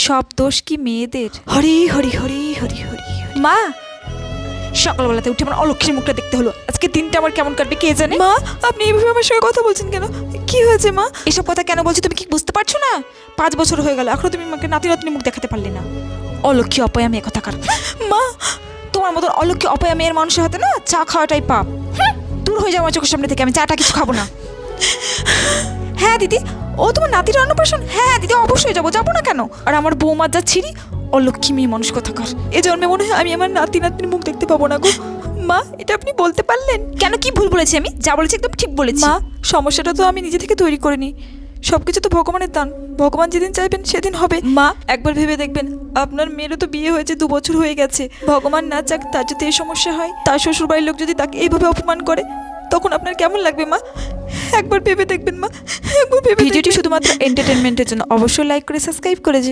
সব দোষ কি মেয়েদের? হরি হরি হরি হরি হরি। মা, সকালবেলাতে উঠে আমার অলক্ষীর মুখটা দেখতে হলো। আজকে দিনটা আমার কেমন কাটবে কে জানে। মা, আপনি এইভাবে আমার সঙ্গে কথা বলছেন কেন? কি হয়েছে মা? এসব কথা কেন বলছি তুমি কি বুঝতে পারছো না? 5 বছর হয়ে গেল, এখনো তুমি আমাকে নাতি নাতনি মুখ দেখাতে পারলে না। অলক্ষী অপয়া মেয়ে কথা কার। মা, তোমার মতন অলক্ষী অপয়া মেয়ের মানুষের হাতে না চা খাওয়াটাই পাপ। দূর হয়ে যাও আমার চোখের সামনে থেকে, আমি চাটা কিছু খাবো না। হ্যাঁ দিদি, ও তোমার নাতির অন্নপ্রাশন? হ্যাঁ দিদি, অবশ্যই যাবো, যাবো না কেন? আর আমার বৌমার যা ছিঁড়ি, অলক্ষী মেয়ে মানুষ কথাকার। এ জন্মে মনে হয় আমি আমার নাতি নাতনির মুখ দেখতে পাবো না গো। মা, এটা আপনি বলতে পারলেন কেন? কি ভুল বলেছি আমি? যা বলেছি একদম ঠিক বলেছি। মা, সমস্যাটা তো আমি নিজে থেকে তৈরি করিনি, সবকিছু তো ভগবানের দান। ভগবান যেদিন চাইবেন সেদিন হবে। মা, একবার ভেবে দেখবেন, আপনার মেয়েরও তো বিয়ে হয়েছে, 2 বছর হয়ে গেছে। ভগবান না চাক তার যদি এই সমস্যা হয়, তার শ্বশুরবাড়ির লোক যদি তাকে এইভাবে অপমান করে, তখন আপনার কেমন লাগবে মা? একবার ভেবে দেখবেন মা, একবার ভেবে। ভিডিওটি শুধুমাত্র এন্টারটেনমেন্টের জন্য, অবশ্যই লাইক করে সাবস্ক্রাইব করে